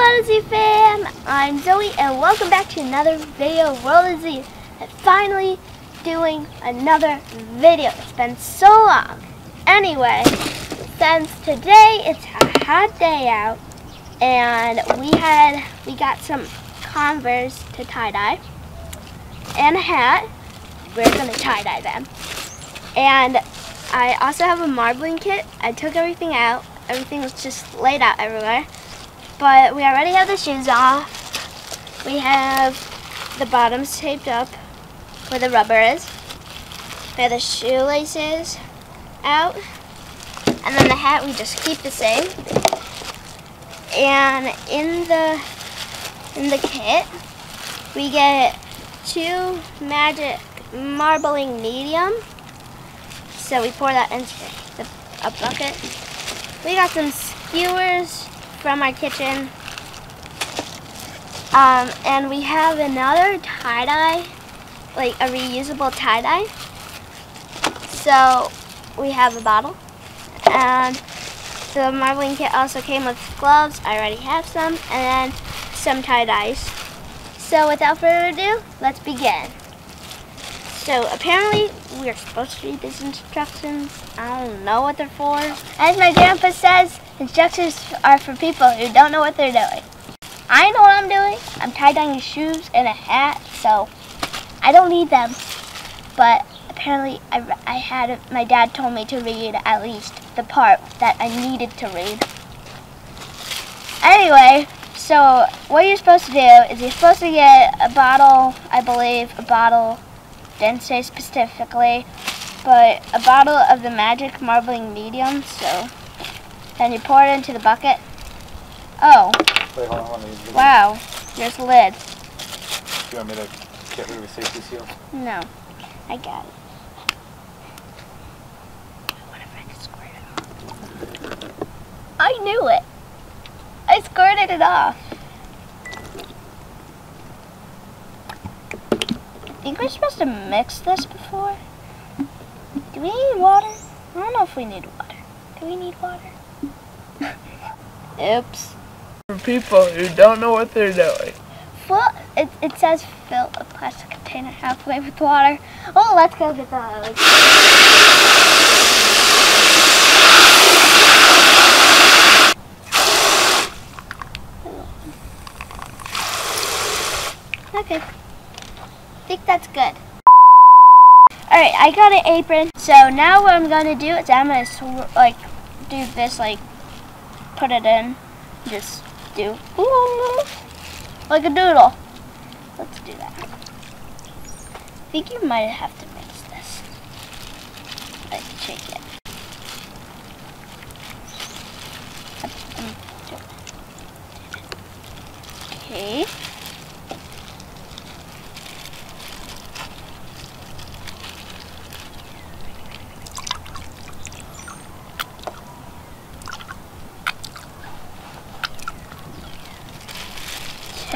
World of Z fam, I'm Zoe and welcome back to another video of World of Z. I'm finally doing another video. It's been so long. Anyway, since today it's a hot day out and we got some Converse to tie-dye and a hat. We're going to tie-dye them. And I also have a marbling kit. I took everything out. Everything was just laid out everywhere. But we already have the shoes off. We have the bottoms taped up where the rubber is. We have the shoelaces out. And then the hat we just keep the same. And in the kit, we get 2 magic marbling medium. So we pour that into a bucket. We got some skewers from our kitchen. And we have another tie-dye, like a reusable tie-dye. So we have a bottle. And the marbling kit also came with gloves. I already have some. And then some tie-dyes. So without further ado, let's begin. So apparently we're supposed to read these instructions. I don't know what they're for. As my grandpa says, instructions are for people who don't know what they're doing. I know what I'm doing. I'm tie-dyeing shoes and a hat, so I don't need them. But apparently my dad told me to read at least the part that I needed to read. Anyway, so what you're supposed to do is you're supposed to get a bottle, I believe, a bottle, didn't say specifically, but a bottle of the magic marbling medium, so then you pour it into the bucket. Oh. Wait, hold on. Wow, there's a lid. Do you want me to get rid of the safety seal? No, I got it. What if I just squirt it off? I knew it. I squirted it off. I think we're supposed to mix this before. Do we need water? I don't know if we need water. Do we need water? Oops. For people who don't know what they're doing. Well, it says fill a plastic container halfway with water. Oh, let's go get the hose. Okay. I think that's good. Alright, I got an apron. So now what I'm going to do is I'm going to do this, put it in. Just do like a doodle. Let's do that. I think you might have to mix this. Shake it. Okay.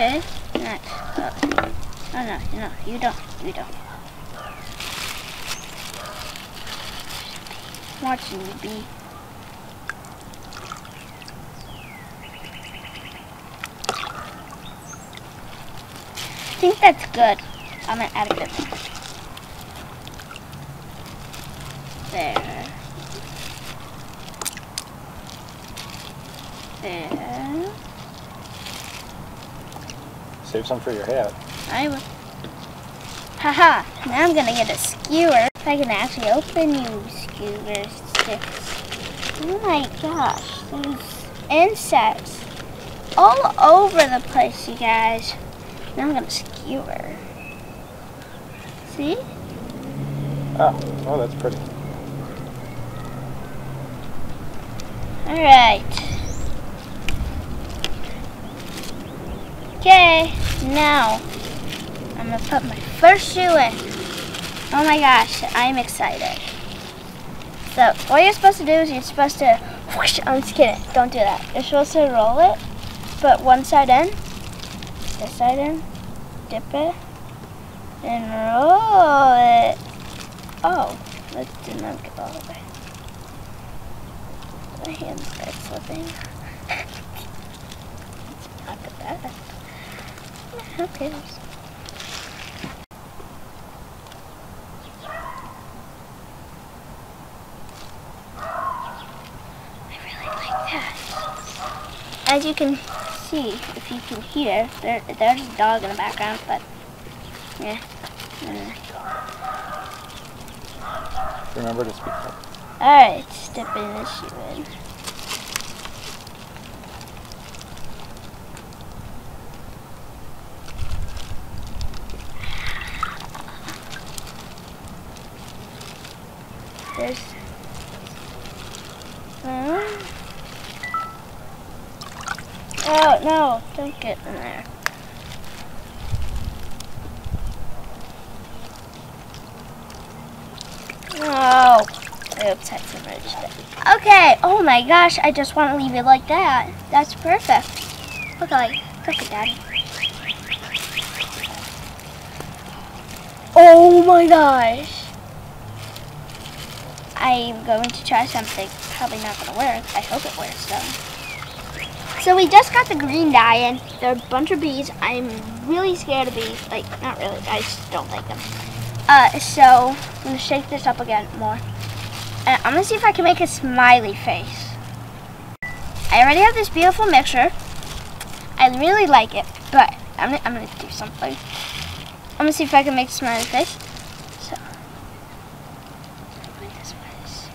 Okay, next. Oh no, you don't. I'm watching you, bee. I think that's good. I'm gonna add a bit more. There. There. Save some for your hat. I will. Haha, now I'm gonna get a skewer. If I can actually open you skewer sticks. Oh my gosh, there's insects all over the place, you guys. Now I'm gonna skewer. See? Oh, that's pretty. Alright. Okay, now I'm gonna put my first shoe in. Oh my gosh, I'm excited. So what you're supposed to do is you're supposed to whoosh, I'm just kidding, don't do that. You're supposed to roll it, put one side in, this side in, dip it, and roll it. Oh, that did not get all the way. My hands are slipping. It's not fast. Who cares? I really like that. As you can see, if you can hear, there's a dog in the background, but yeah. Remember to speak up. Alright, step in this shoe in. There's oh no, don't get in there. No. Oops, I submerged it. Okay, oh my gosh, I just want to leave it like that. That's perfect. Look at Daddy. Oh my gosh. I'm going to try something. Probably not going to work. I hope it works though. So we just got the green dye in. There are a bunch of bees. I'm really scared of bees. Like, not really. I just don't like them. So I'm going to shake this up again more. And I'm going to see if I can make a smiley face. I already have this beautiful mixture. I really like it, but I'm going to do something. I'm going to see if I can make a smiley face. So, like this face.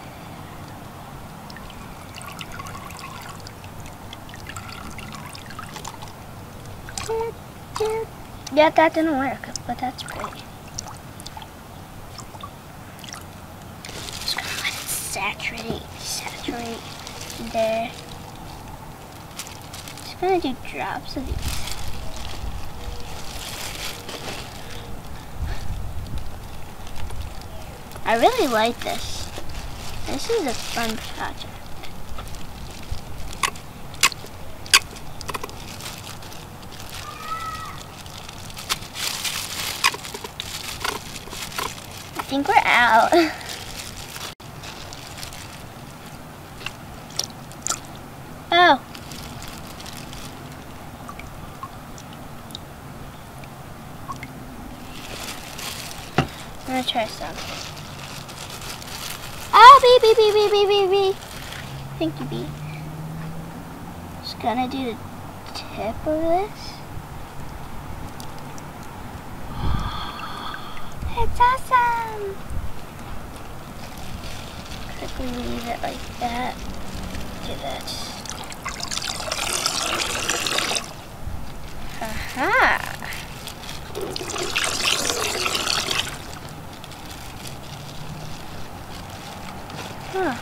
Yeah, that didn't work, but that's great. Just gonna let it saturate there. Just gonna do drops of these. I really like this. This is a fun project. I think we're out. Oh. I'm gonna try some. Oh, bee. Thank you, bee. Just gonna do the tip of this. It's awesome! Quickly leave it like that. Do this. Aha! Huh.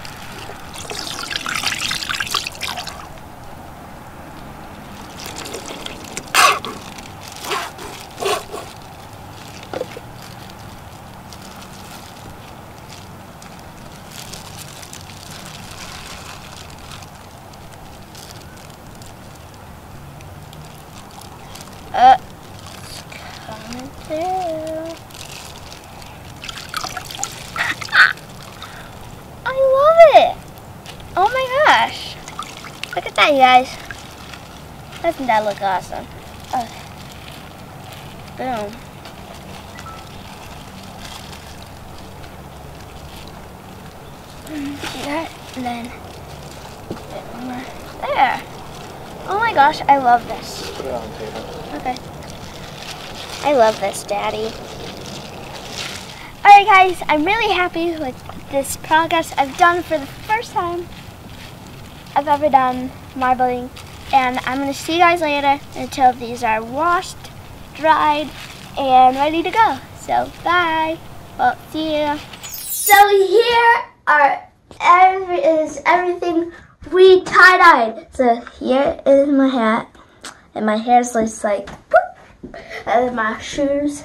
It's coming through. I love it. Oh my gosh. Look at that, you guys. Doesn't that look awesome? Boom. See that? And then there. Oh my gosh, I love this. Put it on the table. Okay. I love this, Daddy. Alright guys, I'm really happy with this progress I've done for the first time I've ever done marbling. And I'm going to see you guys later until these are washed, dried, and ready to go. So, bye. Well, see you. So here is everything we tie-dyed. So here is my hat. And my hair's just like, boop. And my shoes.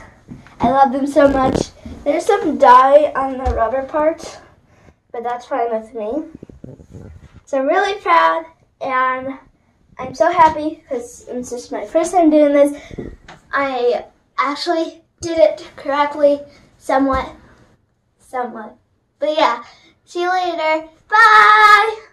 I love them so much. There's some dye on the rubber parts, but that's fine with me. So I'm really proud, and I'm so happy because it's just my first time doing this. I actually did it correctly, somewhat. But yeah, see you later. Bye!